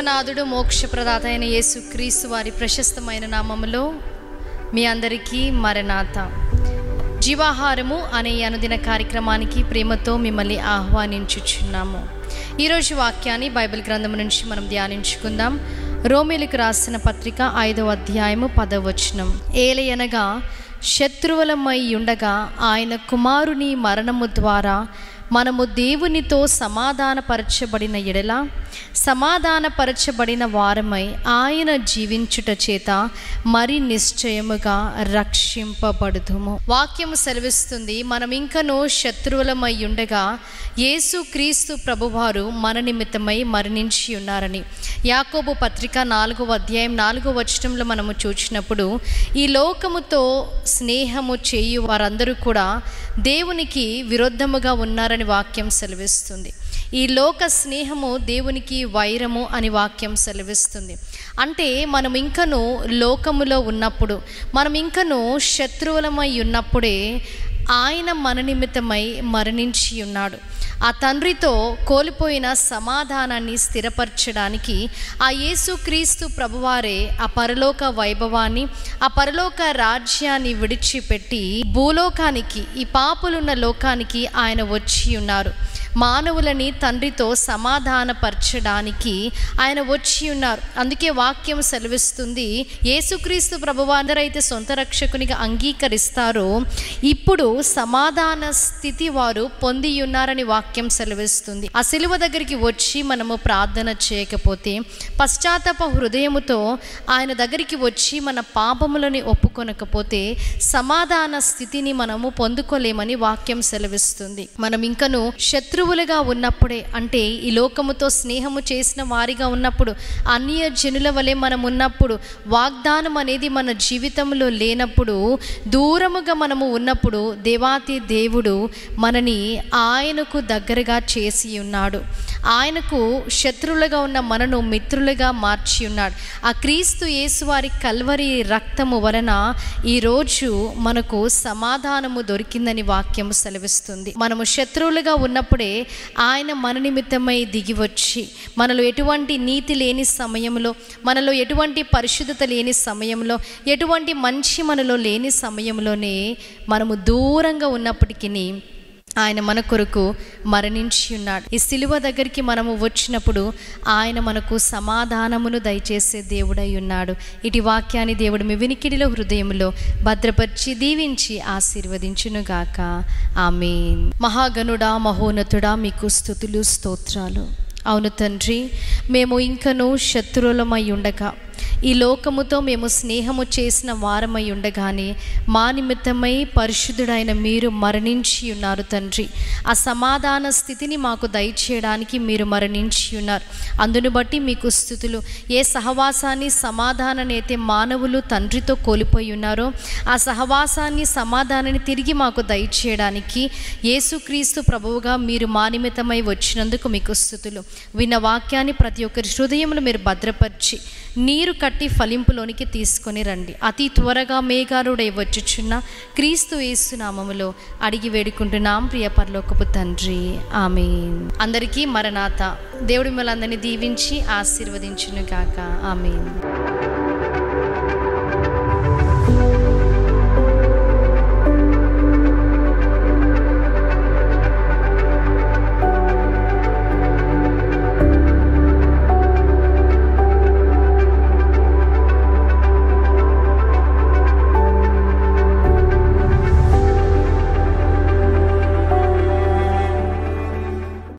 సర్వనాథుడు మోక్షప్రదాత అయిన యేసుక్రీస్తు వారి ప్రశస్తమైన నామములో మీ అందరికీ మరణాత. జీవాహారము అనే అనుదిన కార్యక్రమానికి ప్రేమతో మిమ్మల్ని ఆహ్వానించుచున్నాము. ఈరోజు వాక్యాన్ని బైబిల్ గ్రంథం నుంచి మనం ధ్యానించుకుందాం. రోమీయులకు రాసిన పత్రిక 5వ అధ్యాయము 10వ వచనం. ఏలయనగా శత్రువులమై ఉండగా ఆయన కుమారుని మరణము ద్వారా మనము దేవునితో సమాధానపరచబడిన ఎడల సమాధానపరచబడిన వారమై ఆయన జీవించుట చేత మరి నిశ్చయముగా రక్షింపబడుదుము. వాక్యము సెలవిస్తుంది, మనం ఇంకనూ శత్రువులమై ఉండగా యేసుక్రీస్తు ప్రభువారు మన నిమిత్తమై మరణించి ఉన్నారని యాకోబు పత్రిక 4వ అధ్యాయం 4వ వచనంలో మనము చూసినప్పుడు, ఈ లోకముతో స్నేహము చేయు వారందరూ కూడా దేవునికి విరుద్ధముగా ఉన్నారని వాక్యం సెలవిస్తుంది. ఈ లోక స్నేహము దేవునికి వైరము అని వాక్యం సెలవిస్తుంది. అంటే మనం ఇంకనూ లోకములో ఉన్నప్పుడు, మనం ఇంకనూ శత్రువులమై ఉన్నప్పుడే ఆయన మన నిమిత్తమై మరణించి ఉన్నాడు. ఆ తండ్రితో కోల్పోయిన సమాధానాన్ని స్థిరపరచడానికి ఆ యేసుక్రీస్తు ప్రభువారే ఆ పరలోక వైభవాన్ని, ఆ పరలోక రాజ్యాన్ని విడిచిపెట్టి భూలోకానికి, ఈ పాపులున్న లోకానికి ఆయన వచ్చి ఉన్నారు. మానవులని తండ్రితో సమాధానపరచడానికి ఆయన వచ్చి ఉన్నారు. అందుకే వాక్యం సెలవిస్తుంది, యేసుక్రీస్తు ప్రభువు అందరైతే సొంత రక్షకునిగా అంగీకరిస్తారో ఇప్పుడు సమాధాన స్థితి వారు పొంది ఉన్నారని వాక్యం సెలవిస్తుంది. ఆ సిలువ దగ్గరికి వచ్చి మనము ప్రార్థన చేయకపోతే, పశ్చాత్తాప హృదయముతో ఆయన దగ్గరికి వచ్చి మన పాపములని ఒప్పుకొనకపోతే సమాధాన స్థితిని మనము పొందుకోలేమని వాక్యం సెలవిస్తుంది. మనం ఇంకను శత్రువులుగా ఉన్నప్పుడే, అంటే ఈ లోకముతో స్నేహము చేసిన వారిగా ఉన్నప్పుడు, అన్య జనుల వలె మనం ఉన్నప్పుడు, వాగ్దానం అనేది మన జీవితంలో లేనప్పుడు, దూరముగా మనము ఉన్నప్పుడు దేవాతి దేవుడు మనని ఆయనకు దగ్గరగా చేసి ఉన్నాడు. ఆయనకు శత్రువులుగా ఉన్న మనను మిత్రులుగా మార్చి ఉన్నాడు. ఆ క్రీస్తు యేసు వారి కల్వరి రక్తము వలన ఈరోజు మనకు సమాధానము దొరికిందని వాక్యము సెలవిస్తుంది. మనము శత్రువులుగా ఉన్నప్పుడే ఆయన మన నిమిత్తమై దిగి వచ్చి, మనలో ఎటువంటి నీతి లేని సమయంలో, మనలో ఎటువంటి పరిశుద్ధత లేని సమయంలో, ఎటువంటి మంచి మనలో లేని సమయంలోనే మనము దూరంగా ఉన్నప్పటికీ ఆయన మన కొరకు మరణించి ఉన్నాడు. ఈ సిలువ దగ్గరికి మనము వచ్చినప్పుడు ఆయన మనకు సమాధానమును దయచేసే దేవుడై ఉన్నాడు. ఇటు వాక్యాన్ని దేవుడు మీ వినికిడిలో, హృదయంలో భద్రపరిచి దీవించి ఆశీర్వదించునుగాక. ఆమేన్. మహాగణుడా, మహోన్నతుడా, మీకు స్తుతులు స్తోత్రాలు. అవును తండ్రి, మేము ఇంకనూ శత్రువులమై ఉండగా, ఈ లోకముతో మేము స్నేహము చేసిన వారమై ఉండగానే మా నిమిత్తమై పరిశుద్ధుడైన మీరు మరణించి ఉన్నారు తండ్రి. ఆ సమాధాన స్థితిని మాకు దయచేయడానికి మీరు మరణించి ఉన్నారు. అందును బట్టి మీకు స్తుతులు. ఏ సహవాసాన్ని, సమాధానాన్ని అయితే మానవులు తండ్రితో కోల్పోయి ఉన్నారో, ఆ సహవాసాన్ని, సమాధానాన్ని తిరిగి మాకు దయచేయడానికి యేసుక్రీస్తు ప్రభువుగా మీరు మా నిమిత్తమై వచ్చినందుకు మీకు స్తుతులు. విన్న వాక్యాన్ని ప్రతి ఒక్కరి హృదయంలో మీరు భద్రపరిచి నీరు కట్టి ఫలింపులోనికి తీసుకొని రండి. అతి త్వరగా మేఘారుడై వచ్చుచున్న క్రీస్తు యేసు నామములో అడిగి వేడుకుంటున్నాం ప్రియ పరలోకపు తండ్రి. ఆమేన్. అందరికీ మరణాత. దేవుడి మిమ్మల్ని అందరినీ దీవించి ఆశీర్వదించును గాక. ఆమేన్.